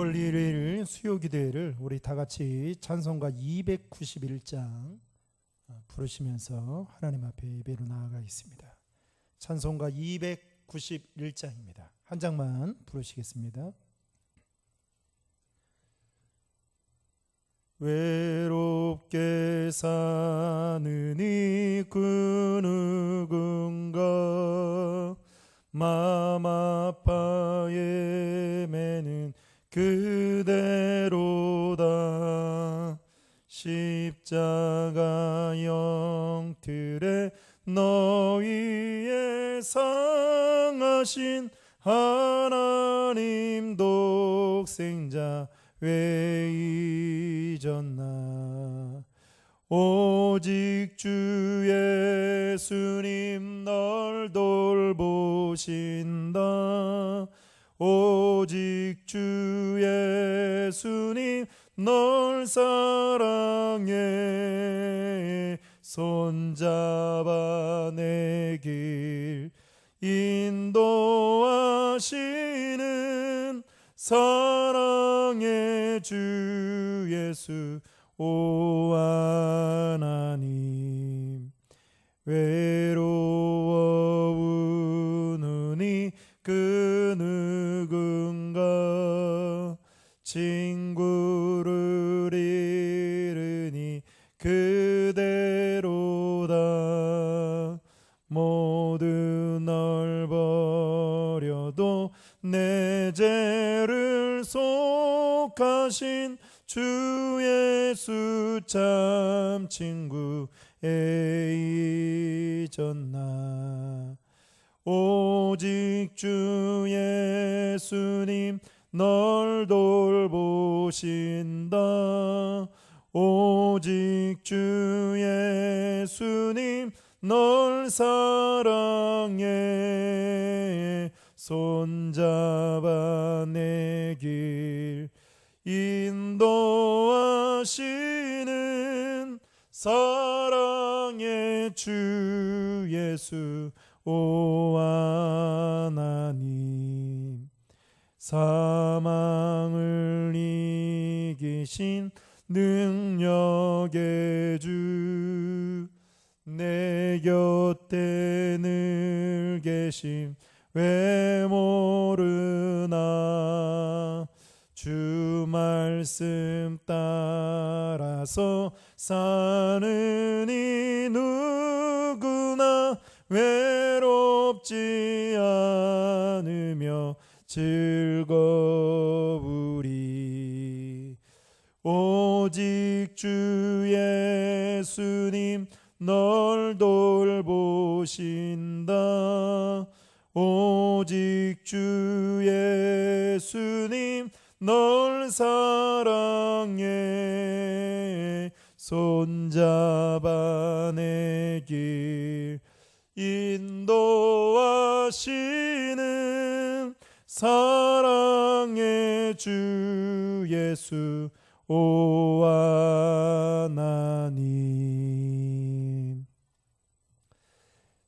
3월 1일 수요기도회를 우리 다같이 찬송가 291장 부르시면서 하나님 앞에 예배로 나아가겠습니다. 찬송가 291장입니다. 한 장만 부르시겠습니다. 외롭게 사는 이 그 누군가 맘 아파에 매는 그대로다. 십자가 영틀에 너희의 상하신 하나님 독생자 왜 잊었나. 오직 주 예수님 널 돌보신다. 오직 주 예수님 널 사랑해. 손잡아 내 길 인도하시는 사랑의 주 예수 오 하나님. 외로워 우느니 그 누군가 친구를 잃으니 그대로다. 모두 널 버려도 내 죄를 속하신 주 예수 참 친구 에 잊었나. 오직 주 예수님 널 돌보신다. 오직 주 예수님 널 사랑해. 손잡아 내 길 인도하시는 사랑의 주 예수 오 하나님. 사망을 이기신 능력의 주 내 곁에 늘 계심 왜 모르나. 주 말씀 따라서 사는 이 누구나 외롭지 않으며 즐거우리. 오직 주 예수님 널 돌보신다. 오직 주 예수님 널 사랑해. 손잡아 내 길 인도하시는 사랑의 주 예수 오 하나님.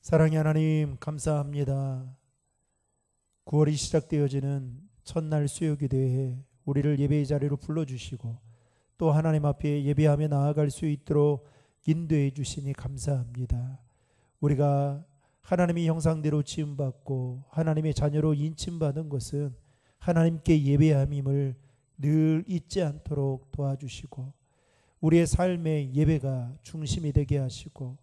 사랑의 하나님 감사합니다. 9월이 시작되어지는 첫날 수요기도회에 우리를 예배의 자리로 불러주시고 또 하나님 앞에 예배하며 나아갈 수 있도록 인도해 주시니 감사합니다. 우리가 하나님의 형상대로 지음받고 하나님의 자녀로 인침받은 것은 하나님께 예배함임을 늘 잊지 않도록 도와주시고 우리의 삶의 예배가 중심이 되게 하시고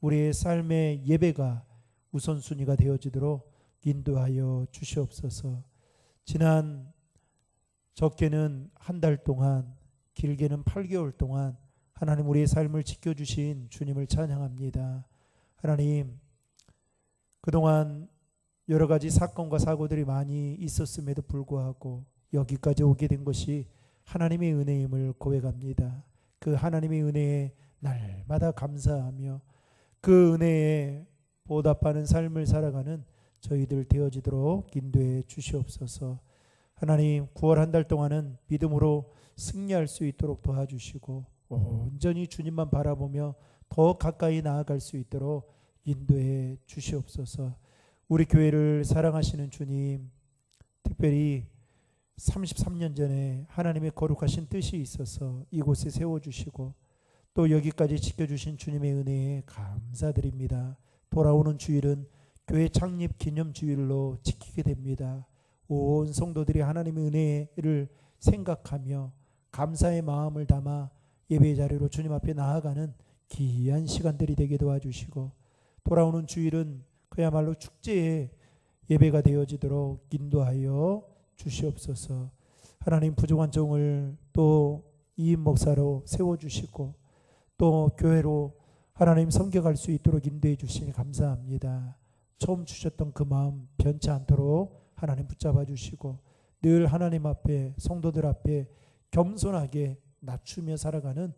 우리의 삶의 예배가 우선순위가 되어지도록 인도하여 주시옵소서. 지난 적게는 한 달 동안 길게는 8개월 동안 하나님 우리의 삶을 지켜주신 주님을 찬양합니다. 하나님 그동안 여러 가지 사건과 사고들이 많이 있었음에도 불구하고 여기까지 오게 된 것이 하나님의 은혜임을 고백합니다. 그 하나님의 은혜에 날마다 감사하며 그 은혜에 보답하는 삶을 살아가는 저희들 되어지도록 인도해 주시옵소서. 하나님 9월 한 달 동안은 믿음으로 승리할 수 있도록 도와주시고 온전히 주님만 바라보며 더 가까이 나아갈 수 있도록 인도해 주시옵소서. 우리 교회를 사랑하시는 주님, 특별히 33년 전에 하나님의 거룩하신 뜻이 있어서 이곳에 세워주시고 또 여기까지 지켜주신 주님의 은혜에 감사드립니다. 돌아오는 주일은 교회 창립 기념 주일로 지키게 됩니다. 온 성도들이 하나님의 은혜를 생각하며 감사의 마음을 담아 예배의 자리로 주님 앞에 나아가는 귀한 시간들이 되게 도와주시고 돌아오는 주일은 그야말로 축제의 예배가 되어지도록 인도하여 주시옵소서. 하나님 부족한 종을 또 이임 목사로 세워주시고 또 교회로 하나님 섬겨갈 수 있도록 인도해 주시니 감사합니다. 처음 주셨던 그 마음 변치 않도록 하나님 붙잡아 주시고 늘 하나님 앞에 성도들 앞에 겸손하게 낮추며 살아가는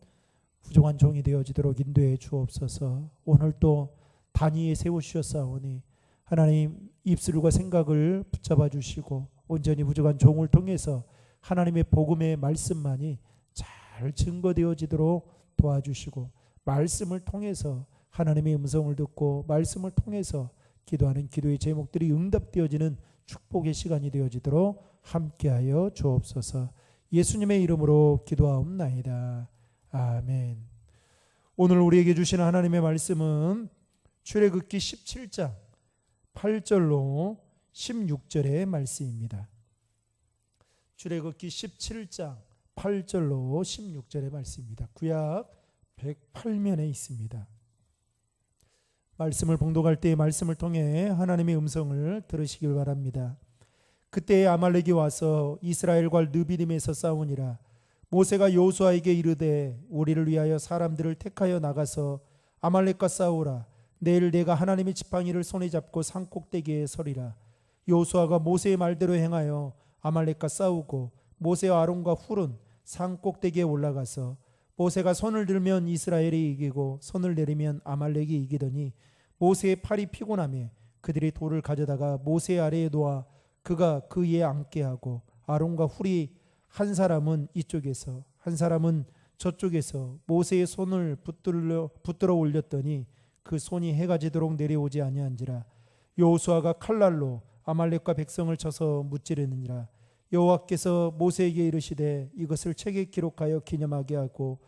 부족한 종이 되어지도록 인도해 주옵소서. 오늘 또 단위에 세우셨사오니 하나님 입술과 생각을 붙잡아 주시고 온전히 부족한 종을 통해서 하나님의 복음의 말씀만이 잘 증거되어지도록 도와주시고 말씀을 통해서 하나님의 음성을 듣고 말씀을 통해서 기도하는 기도의 제목들이 응답되어지는 축복의 시간이 되어지도록 함께하여 주옵소서. 예수님의 이름으로 기도하옵나이다. 아멘. 오늘 우리에게 주시는 하나님의 말씀은 출애굽기 17장 8절로 16절의 말씀입니다. 출애굽기 17장 8절로 16절의 말씀입니다. 구약 108면에 있습니다. 말씀을 봉독할 때의 말씀을 통해 하나님의 음성을 들으시길 바랍니다. 그때 아말렉이 와서 이스라엘과 느비딤에서 싸우니라. 모세가 여호수아에게 이르되 우리를 위하여 사람들을 택하여 나가서 아말렉과 싸우라. 내일 내가 하나님의 지팡이를 손에 잡고 산 꼭대기에 서리라. 여호수아가 모세의 말대로 행하여 아말렉과 싸우고 모세와 아론과 훌은 산 꼭대기에 올라가서 모세가 손을 들면 이스라엘이 이기고 손을 내리면 아말렉이 이기더니 모세의 팔이 피곤하며 그들이 돌을 가져다가 모세 아래에 놓아 그가 그 위에 앉게 하고 아론과 훌이 한 사람은 이쪽에서 한 사람은 저쪽에서 모세의 손을 붙들어 올렸더니 그 손이 해가 지도록 내려오지 아니한지라. 여호수아가 칼날로 아말렉과 백성을 쳐서 무찌르느니라. 여호와께서 모세에게 이르시되 이것을 책에 기록하여 기념하게 하고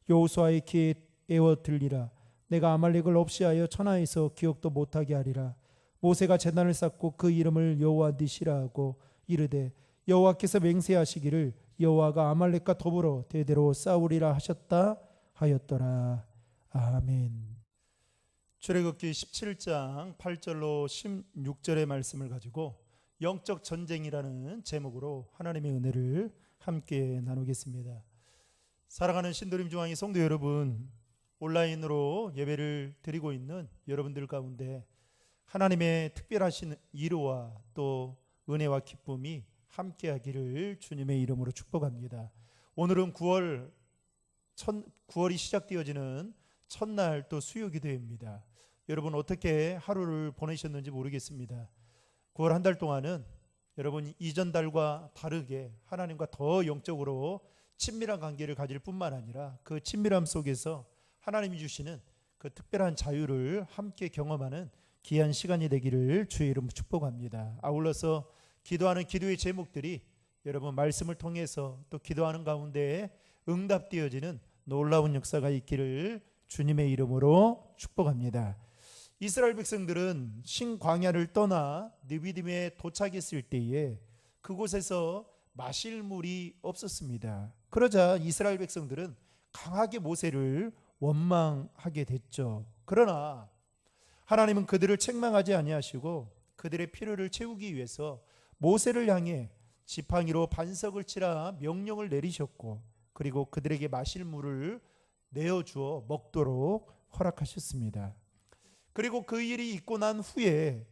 여호수아의 귀에 애워 들리라. 내가 아말렉을 없이하여 천하에서 기억도 못하게 하리라. 모세가 제단을 쌓고 그 이름을 여호와 니시라 하고 이르되 여호와께서 맹세하시기를 여호와가 아말렉과 더불어 대대로 싸우리라 하셨다 하였더라. 아멘. 출애굽기 17장 8절로 16절의 말씀을 가지고 영적 전쟁이라는 제목으로 하나님의 은혜를 함께 나누겠습니다. 사랑하는 신도림 중앙의 성도 여러분, 온라인으로 예배를 드리고 있는 여러분들 가운데 하나님의 특별하신 위로와 또 은혜와 기쁨이 함께하기를 주님의 이름으로 축복합니다. 오늘은 9월이 시작되어지는 첫날 또 수요기도회입니다. 여러분 어떻게 하루를 보내셨는지 모르겠습니다. 9월 한 달 동안은 여러분 이전 달과 다르게 하나님과 더 영적으로 친밀한 관계를 가질 뿐만 아니라 그 친밀함 속에서 하나님이 주시는 그 특별한 자유를 함께 경험하는 귀한 시간이 되기를 주의 이름으로 축복합니다. 아울러서 기도하는 기도의 제목들이 여러분 말씀을 통해서 또 기도하는 가운데 응답되어지는 놀라운 역사가 있기를 주님의 이름으로 축복합니다. 이스라엘 백성들은 신광야를 떠나 느비딤에 도착했을 때에 그곳에서 마실 물이 없었습니다. 그러자 이스라엘 백성들은 강하게 모세를 원망하게 됐죠. 그러나 하나님은 그들을 책망하지 아니하시고 그들의 필요를 채우기 위해서 모세를 향해 지팡이로 반석을 치라 명령을 내리셨고 그리고 그들에게 마실 물을 내어주어 먹도록 허락하셨습니다. 그리고 그 일이 있고 난 후에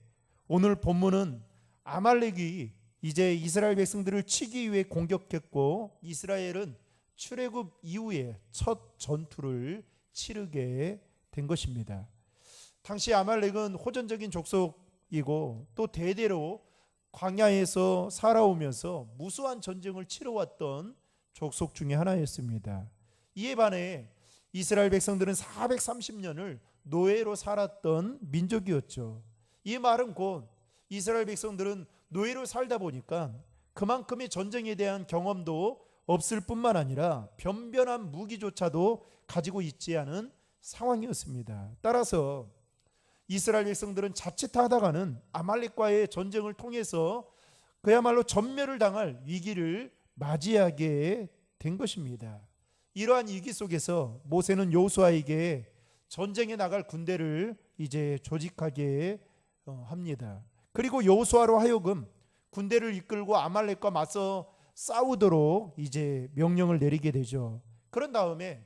오늘 본문은 아말렉이 이제 이스라엘 백성들을 치기 위해 공격했고 이스라엘은 출애굽 이후에 첫 전투를 치르게 된 것입니다. 당시 아말렉은 호전적인 족속이고 또 대대로 광야에서 살아오면서 무수한 전쟁을 치러왔던 족속 중에 하나였습니다. 이에 반해 이스라엘 백성들은 430년을 노예로 살았던 민족이었죠. 이 말은 곧 이스라엘 백성들은 노예로 살다 보니까 그만큼의 전쟁에 대한 경험도 없을 뿐만 아니라 변변한 무기조차도 가지고 있지 않은 상황이었습니다. 따라서 이스라엘 백성들은 자칫하다가는 아말렉과의 전쟁을 통해서 그야말로 전멸을 당할 위기를 맞이하게 된 것입니다. 이러한 위기 속에서 모세는 여호수아에게 전쟁에 나갈 군대를 이제 조직하게 합니다. 그리고 여호수아로 하여금 군대를 이끌고 아말렉과 맞서 싸우도록 이제 명령을 내리게 되죠. 그런 다음에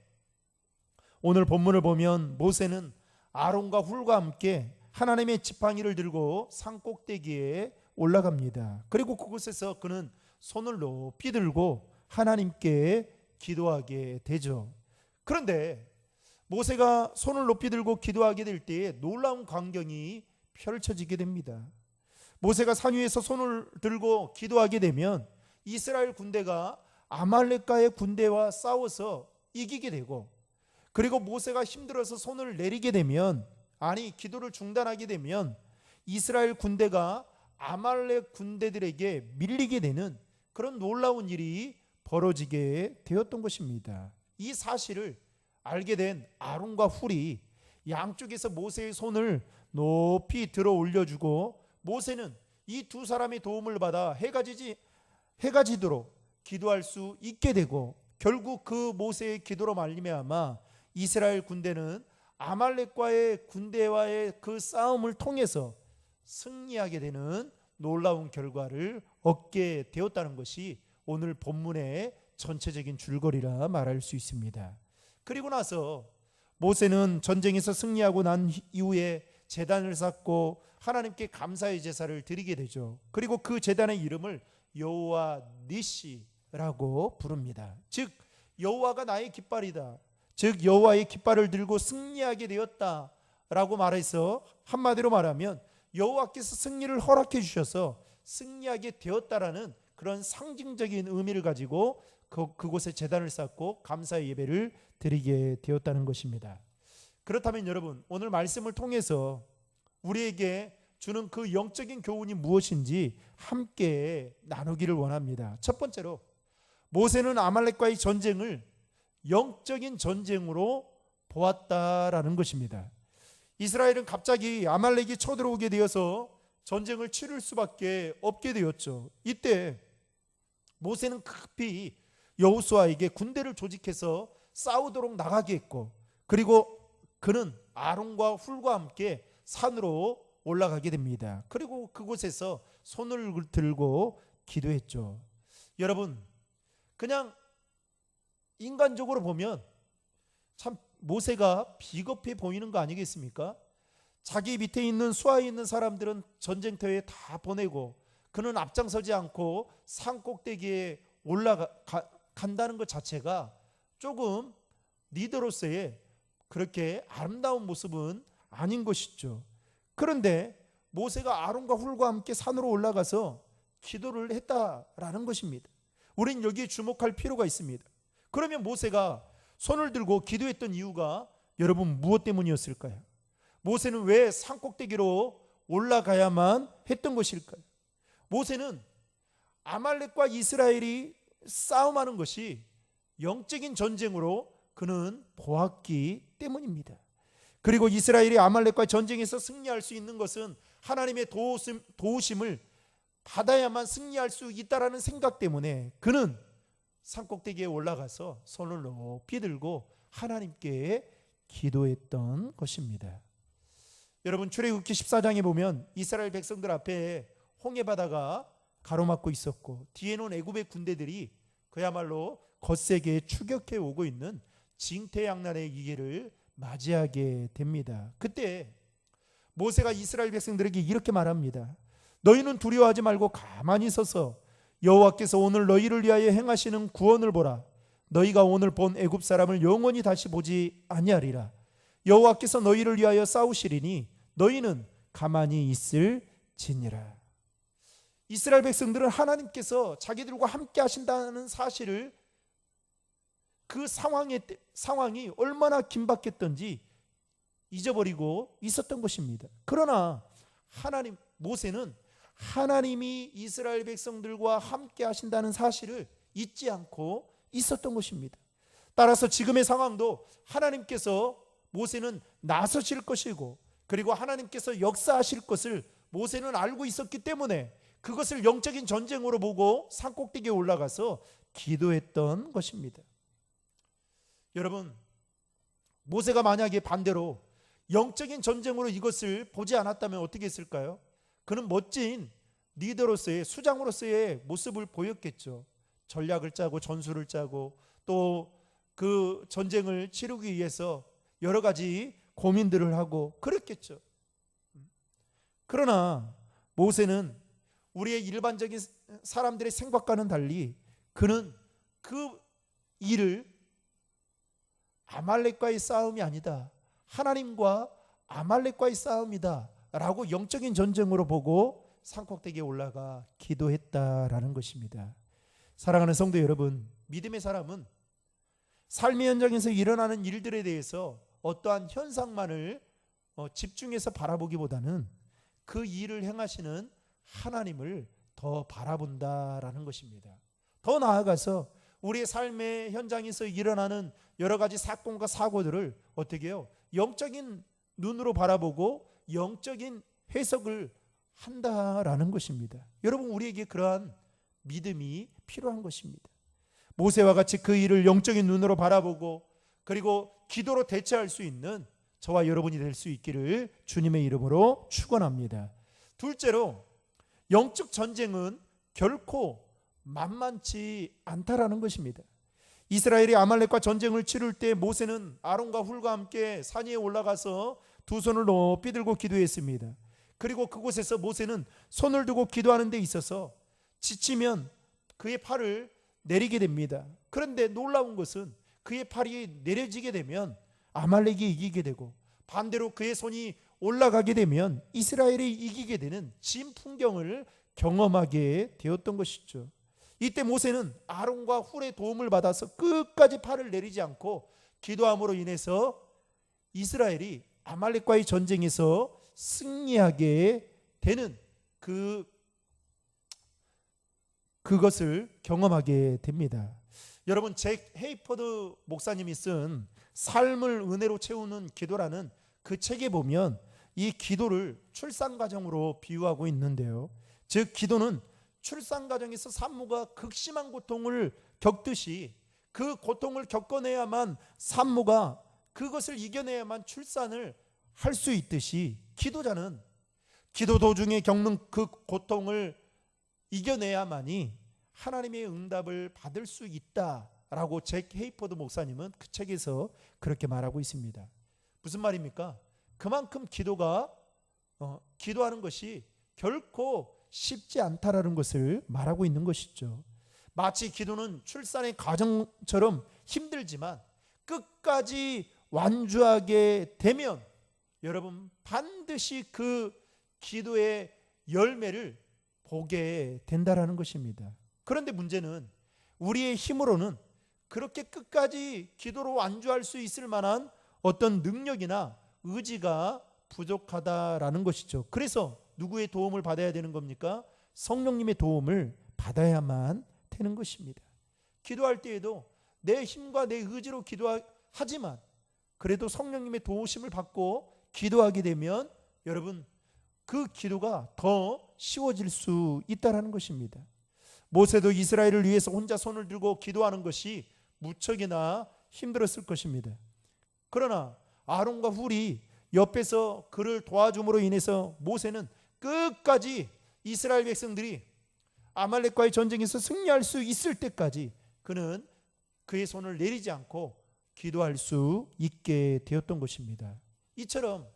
오늘 본문을 보면 모세는 아론과 훌과 함께 하나님의 지팡이를 들고 산 꼭대기에 올라갑니다. 그리고 그곳에서 그는 손을 높이 들고 하나님께 기도하게 되죠. 그런데 모세가 손을 높이 들고 기도하게 될 때에 놀라운 광경이 펼쳐지게 됩니다. 모세가 산 위에서 손을 들고 기도하게 되면 이스라엘 군대가 아말렉과의 군대와 싸워서 이기게 되고, 그리고 모세가 힘들어서 손을 내리게 되면, 기도를 중단하게 되면 이스라엘 군대가 아말렉 군대들에게 밀리게 되는 그런 놀라운 일이 벌어지게 되었던 것입니다. 이 사실을 알게 된 아론과 훌이 양쪽에서 모세의 손을 높이 들어 올려주고, 모세는 이 두 사람의 도움을 받아 해가 지도록 기도할 수 있게 되고, 결국 그 모세의 기도로 말미암아 이스라엘 군대는 아말렉과의 군대와의 그 싸움을 통해서 승리하게 되는 놀라운 결과를 얻게 되었다는 것이 오늘 본문의 전체적인 줄거리라 말할 수 있습니다. 그리고 나서 모세는 전쟁에서 승리하고 난 이후에 제단을 쌓고 하나님께 감사의 제사를 드리게 되죠. 그리고 그 제단의 이름을 여호와 니시라고 부릅니다. 즉 여호와가 나의 깃발이다, 즉 여호와의 깃발을 들고 승리하게 되었다라고 말해서, 한마디로 말하면 여호와께서 승리를 허락해 주셔서 승리하게 되었다라는 그런 상징적인 의미를 가지고 그곳에 제단을 쌓고 감사의 예배를 드리게 되었다는 것입니다. 그렇다면 여러분, 오늘 말씀을 통해서 우리에게 주는 그 영적인 교훈이 무엇인지 함께 나누기를 원합니다. 첫 번째로, 모세는 아말렉과의 전쟁을 영적인 전쟁으로 보았다라는 것입니다. 이스라엘은 갑자기 아말렉이 쳐들어오게 되어서 전쟁을 치를 수밖에 없게 되었죠. 이때 모세는 급히 여호수아에게 군대를 조직해서 싸우도록 나가게 했고, 그리고 그는 아론과 훌과 함께 산으로 올라가게 됩니다. 그리고 그곳에서 손을 들고 기도했죠. 여러분, 그냥 인간적으로 보면 참 모세가 비겁해 보이는 거 아니겠습니까? 자기 밑에 있는 수하에 있는 사람들은 전쟁터에 다 보내고 그는 앞장서지 않고 산 꼭대기에 올라간다는 것 자체가 조금 리더로서의 그렇게 아름다운 모습은 아닌 것이죠. 그런데 모세가 아론과 훌과 함께 산으로 올라가서 기도를 했다라는 것입니다. 우린 여기에 주목할 필요가 있습니다. 그러면 모세가 손을 들고 기도했던 이유가 여러분 무엇 때문이었을까요? 모세는 왜 산꼭대기로 올라가야만 했던 것일까요? 모세는 아말렉과 이스라엘이 싸움하는 것이 영적인 전쟁으로 그는 보았기 때문입니다. 그리고 이스라엘이 아말렉과 전쟁에서 승리할 수 있는 것은 하나님의 도우심을 받아야만 승리할 수 있다라는 생각 때문에 그는 산꼭대기에 올라가서 손을 높이 들고 하나님께 기도했던 것입니다. 여러분, 출애굽기 14장에 보면 이스라엘 백성들 앞에 홍해바다가 가로막고 있었고 뒤에는 애굽의 군대들이 그야말로 거세게 추격해 오고 있는 징태양난의 위기를 맞이하게 됩니다. 그때 모세가 이스라엘 백성들에게 이렇게 말합니다. 너희는 두려워하지 말고 가만히 서서 여호와께서 오늘 너희를 위하여 행하시는 구원을 보라. 너희가 오늘 본 애굽 사람을 영원히 다시 보지 아니하리라. 여호와께서 너희를 위하여 싸우시리니 너희는 가만히 있을지니라. 이스라엘 백성들은 하나님께서 자기들과 함께 하신다는 사실을, 그 상황이 얼마나 긴박했던지 잊어버리고 있었던 것입니다. 그러나 모세는 하나님이 이스라엘 백성들과 함께 하신다는 사실을 잊지 않고 있었던 것입니다. 따라서 지금의 상황도 하나님께서 모세는 나서실 것이고, 그리고 하나님께서 역사하실 것을 모세는 알고 있었기 때문에 그것을 영적인 전쟁으로 보고 산꼭대기에 올라가서 기도했던 것입니다. 여러분, 모세가 만약에 반대로 영적인 전쟁으로 이것을 보지 않았다면 어떻게 했을까요? 그는 멋진 리더로서의, 수장으로서의 모습을 보였겠죠. 전략을 짜고 전술을 짜고 또 그 전쟁을 치르기 위해서 여러 가지 고민들을 하고 그랬겠죠. 그러나 모세는 우리의 일반적인 사람들의 생각과는 달리 그는 그 일을 아말렉과의 싸움이 아니다, 하나님과 아말렉과의 싸움이다 라고 영적인 전쟁으로 보고 산꼭대기에 올라가 기도했다라는 것입니다. 사랑하는 성도 여러분, 믿음의 사람은 삶의 현장에서 일어나는 일들에 대해서 어떠한 현상만을 집중해서 바라보기보다는 그 일을 행하시는 하나님을 더 바라본다라는 것입니다. 더 나아가서 우리의 삶의 현장에서 일어나는 여러 가지 사건과 사고들을 어떻게 해요? 영적인 눈으로 바라보고 영적인 해석을 한다라는 것입니다. 여러분, 우리에게 그러한 믿음이 필요한 것입니다. 모세와 같이 그 일을 영적인 눈으로 바라보고 그리고 기도로 대처할 수 있는 저와 여러분이 될 수 있기를 주님의 이름으로 축원합니다. 둘째로, 영적 전쟁은 결코 만만치 않다라는 것입니다. 이스라엘이 아말렉과 전쟁을 치를 때 모세는 아론과 훌과 함께 산 위에 올라가서 두 손을 높이 들고 기도했습니다. 그리고 그곳에서 모세는 손을 두고 기도하는 데 있어서 지치면 그의 팔을 내리게 됩니다. 그런데 놀라운 것은 그의 팔이 내려지게 되면 아말렉이 이기게 되고, 반대로 그의 손이 올라가게 되면 이스라엘이 이기게 되는 진풍경을 경험하게 되었던 것이죠. 이때 모세는 아론과 훌의 도움을 받아서 끝까지 팔을 내리지 않고 기도함으로 인해서 이스라엘이 아말렉과의 전쟁에서 승리하게 되는 그것을 경험하게 됩니다. 여러분, 잭 헤이퍼드 목사님이 쓴 삶을 은혜로 채우는 기도라는 그 책에 보면 이 기도를 출산 과정으로 비유하고 있는데요. 즉, 기도는 출산 과정에서 산모가 극심한 고통을 겪듯이 그 고통을 겪어내야만 산모가 그것을 이겨내야만 출산을 할 수 있듯이, 기도자는 기도 도중에 겪는 그 고통을 이겨내야만이 하나님의 응답을 받을 수 있다라고 잭 헤이퍼드 목사님은 그 책에서 그렇게 말하고 있습니다. 무슨 말입니까? 그만큼 기도하는 것이 결코 쉽지 않다라는 것을 말하고 있는 것이죠. 마치 기도는 출산의 과정처럼 힘들지만 끝까지 완주하게 되면 여러분 반드시 그 기도의 열매를 보게 된다라는 것입니다. 그런데 문제는 우리의 힘으로는 그렇게 끝까지 기도로 완주할 수 있을 만한 어떤 능력이나 의지가 부족하다라는 것이죠. 그래서 누구의 도움을 받아야 되는 겁니까? 성령님의 도움을 받아야만 되는 것입니다. 기도할 때에도 내 힘과 내 의지로 기도하지만 그래도 성령님의 도우심을 받고 기도하게 되면 여러분 그 기도가 더 쉬워질 수 있다는 것입니다. 모세도 이스라엘을 위해서 혼자 손을 들고 기도하는 것이 무척이나 힘들었을 것입니다. 그러나 아론과 훌이 옆에서 그를 도와줌으로 인해서 모세는 끝까지 이스라엘 백성들이 아말렉과의 전쟁에서 승리할 수 있을 때까지 그는 그의 손을 내리지 않고 기도할 수 있게 되었던 것입니다. 이처럼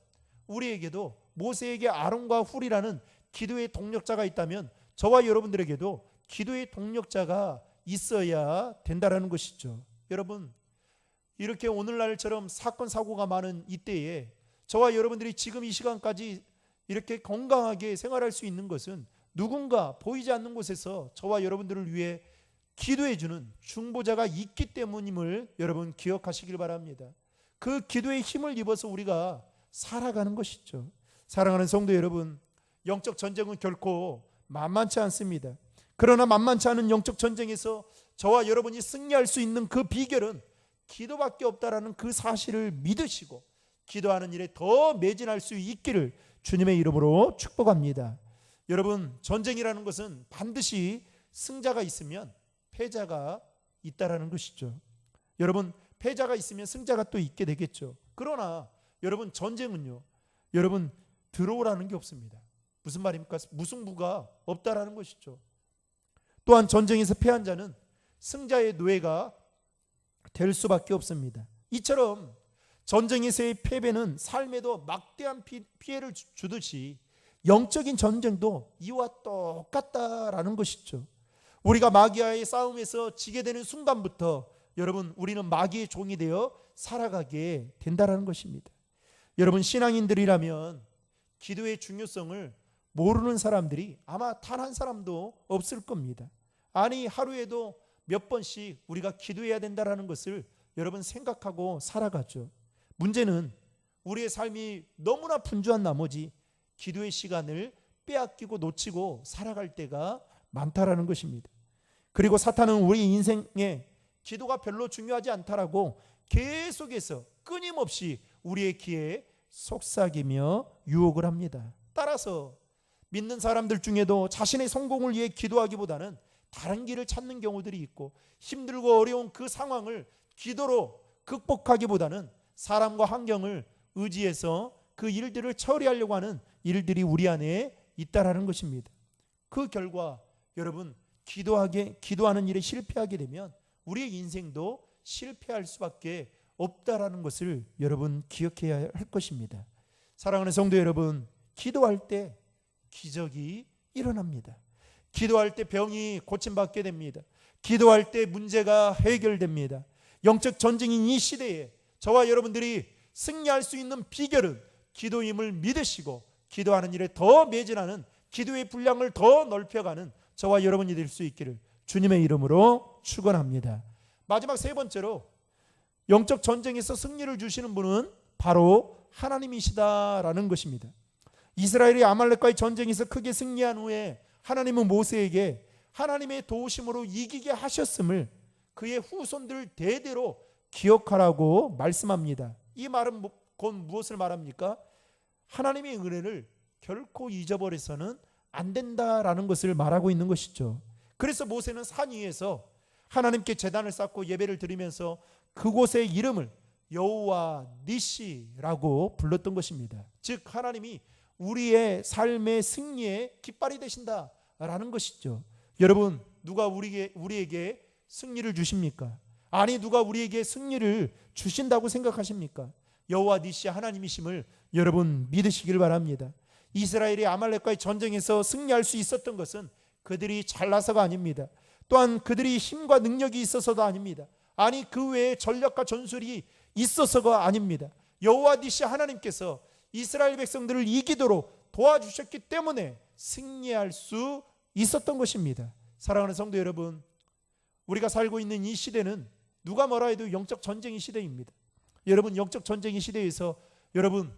우리에게도 모세에게 아론과 훌이라는 기도의 동력자가 있다면 저와 여러분들에게도 기도의 동력자가 있어야 된다라는 것이죠. 여러분, 이렇게 오늘날처럼 사건 사고가 많은 이때에 저와 여러분들이 지금 이 시간까지 이렇게 건강하게 생활할 수 있는 것은 누군가 보이지 않는 곳에서 저와 여러분들을 위해 기도해 주는 중보자가 있기 때문임을 여러분 기억하시길 바랍니다. 그 기도의 힘을 입어서 우리가 살아가는 것이죠. 사랑하는 성도 여러분, 영적 전쟁은 결코 만만치 않습니다. 그러나 만만치 않은 영적 전쟁에서 저와 여러분이 승리할 수 있는 그 비결은 기도밖에 없다라는 그 사실을 믿으시고 기도하는 일에 더 매진할 수 있기를 주님의 이름으로 축복합니다. 여러분, 전쟁이라는 것은 반드시 승자가 있으면 패자가 있다라는 것이죠. 여러분, 패자가 있으면 승자가 또 있게 되겠죠. 그러나 여러분, 전쟁은요, 여러분, 들어오라는 게 없습니다. 무슨 말입니까? 무승부가 없다라는 것이죠. 또한 전쟁에서 패한 자는 승자의 노예가 될 수밖에 없습니다. 이처럼 전쟁에서의 패배는 삶에도 막대한 피해를 주듯이 영적인 전쟁도 이와 똑같다라는 것이죠. 우리가 마귀와의 싸움에서 지게 되는 순간부터 여러분, 우리는 마귀의 종이 되어 살아가게 된다라는 것입니다. 여러분, 신앙인들이라면 기도의 중요성을 모르는 사람들이 아마 단 한 사람도 없을 겁니다. 아니, 하루에도 몇 번씩 우리가 기도해야 된다라는 것을 여러분 생각하고 살아가죠. 문제는 우리의 삶이 너무나 분주한 나머지 기도의 시간을 빼앗기고 놓치고 살아갈 때가 많다라는 것입니다. 그리고 사탄은 우리 인생에 기도가 별로 중요하지 않다라고 계속해서 끊임없이 우리의 귀에 속삭이며 유혹을 합니다. 따라서 믿는 사람들 중에도 자신의 성공을 위해 기도하기보다는 다른 길을 찾는 경우들이 있고, 힘들고 어려운 그 상황을 기도로 극복하기보다는 사람과 환경을 의지해서 그 일들을 처리하려고 하는 일들이 우리 안에 있다라는 것입니다. 그 결과 여러분, 기도하는 일에 실패하게 되면 우리의 인생도 실패할 수밖에 없다라는 것을 여러분 기억해야 할 것입니다. 사랑하는 성도 여러분, 기도할 때 기적이 일어납니다. 기도할 때 병이 고침받게 됩니다. 기도할 때 문제가 해결됩니다. 영적 전쟁인 이 시대에 저와 여러분들이 승리할 수 있는 비결은 기도임을 믿으시고 기도하는 일에 더 매진하는, 기도의 분량을 더 넓혀가는 저와 여러분이 될 수 있기를 주님의 이름으로 축원합니다. 마지막 세 번째로 영적 전쟁에서 승리를 주시는 분은 바로 하나님이시다라는 것입니다. 이스라엘이 아말렉과의 전쟁에서 크게 승리한 후에 하나님은 모세에게 하나님의 도우심으로 이기게 하셨음을 그의 후손들 대대로 기억하라고 말씀합니다. 이 말은 곧 무엇을 말합니까? 하나님의 은혜를 결코 잊어버려서는 안 된다라는 것을 말하고 있는 것이죠. 그래서 모세는 산 위에서 하나님께 제단을 쌓고 예배를 드리면서 그곳의 이름을 여호와 니시라고 불렀던 것입니다. 즉 하나님이 우리의 삶의 승리의 깃발이 되신다라는 것이죠. 여러분, 누가 우리에게 승리를 주십니까? 아니, 누가 우리에게 승리를 주신다고 생각하십니까? 여호와 니시 하나님이심을 여러분 믿으시길 바랍니다. 이스라엘이 아말렉과의 전쟁에서 승리할 수 있었던 것은 그들이 잘나서가 아닙니다. 또한 그들이 힘과 능력이 있어서도 아닙니다. 아니, 그 외에 전략과 전술이 있어서가 아닙니다. 여호와 니시 하나님께서 이스라엘 백성들을 이기도록 도와주셨기 때문에 승리할 수 있었던 것입니다. 사랑하는 성도 여러분, 우리가 살고 있는 이 시대는 누가 뭐라 해도 영적 전쟁의 시대입니다. 여러분, 영적 전쟁의 시대에서 여러분,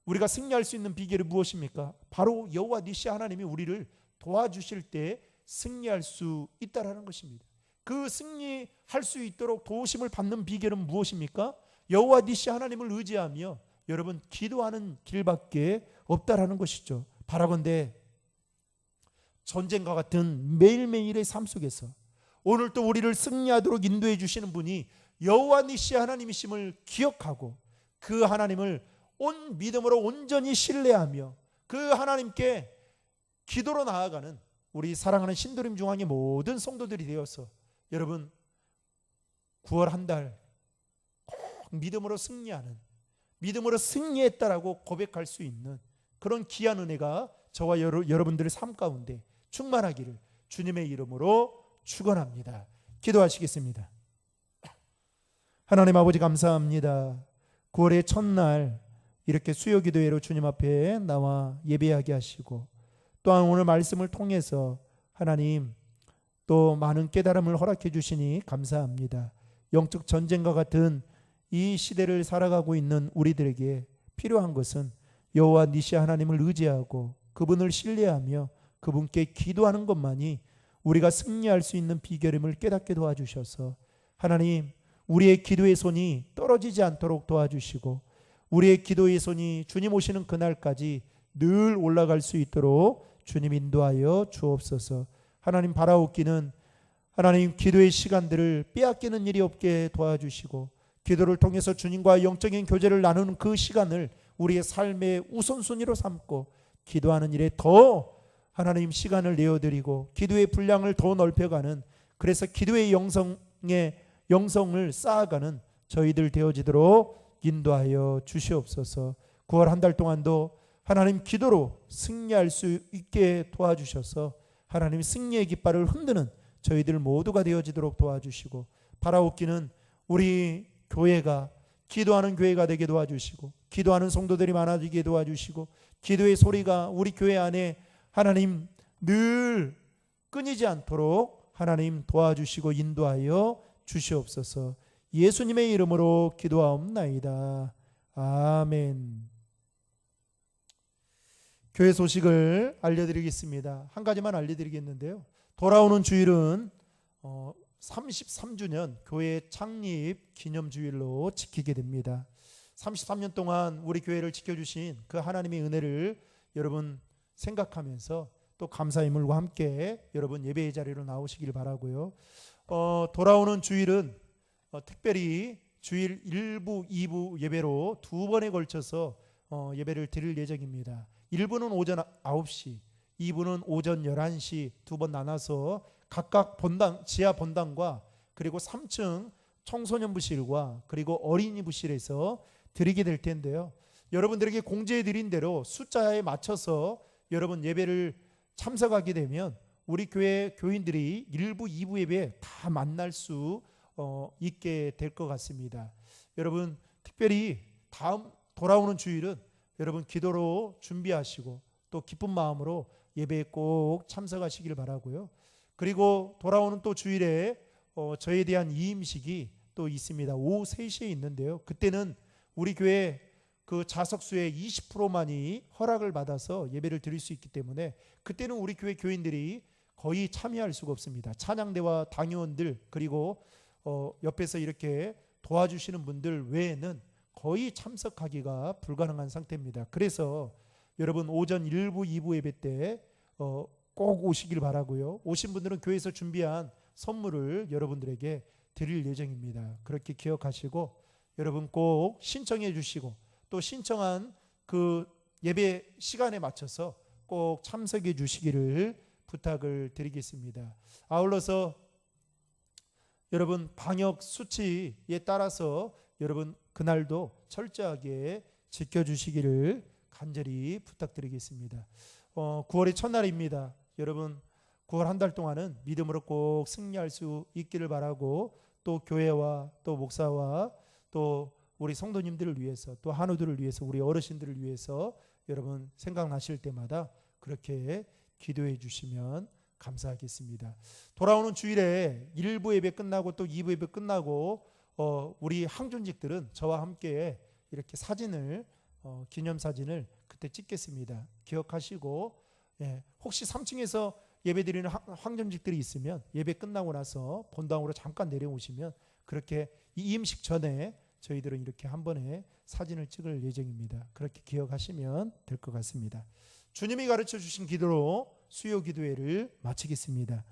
우리가 승리할 수 있는 비결이 무엇입니까? 바로 여호와 니시 하나님이 우리를 도와주실 때 승리할 수 있다라는 것입니다. 그 승리할 수 있도록 도우심을 받는 비결은 무엇입니까? 여호와 니시 하나님을 의지하며 여러분 기도하는 길밖에 없다라는 것이죠. 바라건대 전쟁과 같은 매일매일의 삶 속에서 오늘 또 우리를 승리하도록 인도해 주시는 분이 여호와 니시 하나님이심을 기억하고 그 하나님을 온 믿음으로 온전히 신뢰하며 그 하나님께 기도로 나아가는 우리 사랑하는 신도림 중앙의 모든 성도들이 되어서 여러분 9월 한 달 꼭 믿음으로 승리하는, 믿음으로 승리했다라고 고백할 수 있는 그런 귀한 은혜가 저와 여러분들의 삶 가운데 충만하기를 주님의 이름으로 축원합니다. 기도하시겠습니다. 하나님 아버지, 감사합니다. 9월의 첫날 이렇게 수요 기도회로 주님 앞에 나와 예배하게 하시고 또한 오늘 말씀을 통해서 하나님 또 많은 깨달음을 허락해 주시니 감사합니다. 영적 전쟁과 같은 이 시대를 살아가고 있는 우리들에게 필요한 것은 여호와 니시 하나님을 의지하고 그분을 신뢰하며 그분께 기도하는 것만이 우리가 승리할 수 있는 비결임을 깨닫게 도와주셔서 하나님, 우리의 기도의 손이 떨어지지 않도록 도와주시고 우리의 기도의 손이 주님 오시는 그날까지 늘 올라갈 수 있도록 주님 인도하여 주옵소서. 하나님, 바라옵기는 하나님 기도의 시간들을 빼앗기는 일이 없게 도와주시고 기도를 통해서 주님과 영적인 교제를 나누는 그 시간을 우리의 삶의 우선순위로 삼고 기도하는 일에 더 하나님 시간을 내어드리고 기도의 분량을 더 넓혀가는, 그래서 기도의 영성을 쌓아가는 저희들 되어지도록 인도하여 주시옵소서. 9월 한 달 동안도 하나님 기도로 승리할 수 있게 도와주셔서 하나님 승리의 깃발을 흔드는 저희들 모두가 되어지도록 도와주시고 바라옵기는 우리 교회가 기도하는 교회가 되게 도와주시고 기도하는 성도들이 많아지게 도와주시고 기도의 소리가 우리 교회 안에 하나님 늘 끊이지 않도록 하나님 도와주시고 인도하여 주시옵소서. 예수님의 이름으로 기도하옵나이다. 아멘. 교회 소식을 알려드리겠습니다. 한 가지만 알려드리겠는데요. 돌아오는 주일은 33주년 교회 창립 기념주일로 지키게 됩니다. 33년 동안 우리 교회를 지켜주신 그 하나님의 은혜를 여러분 생각하면서 또 감사의물과 함께 여러분 예배의 자리로 나오시길 바라고요. 돌아오는 주일은 특별히 주일 1부, 2부 예배로 두 번에 걸쳐서 예배를 드릴 예정입니다. 1부는 오전 9시, 2부는 오전 11시 두 번 나눠서 각각 본당, 지하 본당과 그리고 3층 청소년부실과 그리고 어린이부실에서 드리게 될 텐데요. 여러분들에게 공지해 드린 대로 숫자에 맞춰서 여러분 예배를 참석하게 되면 우리 교회 교인들이 1부, 2부 예배에 다 만날 수 있게 될 것 같습니다. 여러분 특별히 다음 돌아오는 주일은 여러분 기도로 준비하시고 또 기쁜 마음으로 예배에 꼭 참석하시길 바라고요. 그리고 돌아오는 또 주일에 저에 대한 이임식이 또 있습니다. 오후 3시에 있는데요. 그때는 우리 교회 그 좌석수의 20%만이 허락을 받아서 예배를 드릴 수 있기 때문에 그때는 우리 교회 교인들이 거의 참여할 수가 없습니다. 찬양대와 당회원들 그리고 옆에서 이렇게 도와주시는 분들 외에는 거의 참석하기가 불가능한 상태입니다. 그래서 여러분 오전 1부, 2부 예배 때 꼭 오시길 바라고요. 오신 분들은 교회에서 준비한 선물을 여러분들에게 드릴 예정입니다. 그렇게 기억하시고 여러분 꼭 신청해 주시고 또 신청한 그 예배 시간에 맞춰서 꼭 참석해 주시기를 부탁을 드리겠습니다. 아울러서 여러분 방역 수치에 따라서 여러분 그날도 철저하게 지켜주시기를 간절히 부탁드리겠습니다. 9월의 첫날입니다. 여러분 9월 한 달 동안은 믿음으로 꼭 승리할 수 있기를 바라고 또 교회와 또 목사와 또 우리 성도님들을 위해서 또 한우들을 위해서 우리 어르신들을 위해서 여러분 생각나실 때마다 그렇게 기도해 주시면 감사하겠습니다. 돌아오는 주일에 1부 예배 끝나고 또 2부 예배 끝나고 우리 항존직들은 저와 함께 이렇게 사진을 기념사진을 그때 찍겠습니다. 기억하시고 혹시 3층에서 예배드리는 항존직들이 있으면 예배 끝나고 나서 본당으로 잠깐 내려오시면 그렇게 이임식 전에 저희들은 이렇게 한 번에 사진을 찍을 예정입니다. 그렇게 기억하시면 될 것 같습니다. 주님이 가르쳐 주신 기도로 수요 기도회를 마치겠습니다.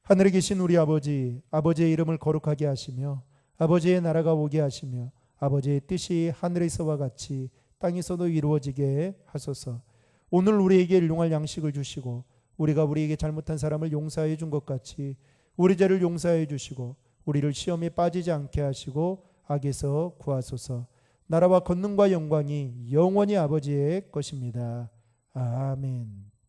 하늘에 계신 우리 아버지, 아버지의 이름을 거룩하게 하시며 아버지의 나라가 오게 하시며 아버지의 뜻이 하늘에서와 같이 땅에서도 이루어지게 하소서. 오늘 우리에게 일용할 양식을 주시고 우리가 우리에게 잘못한 사람을 용서해 준 것 같이 우리 죄를 용서해 주시고 우리를 시험에 빠지지 않게 하시고 악에서 구하소서. 나라와 권능과 영광이 영원히 아버지의 것입니다. 아멘.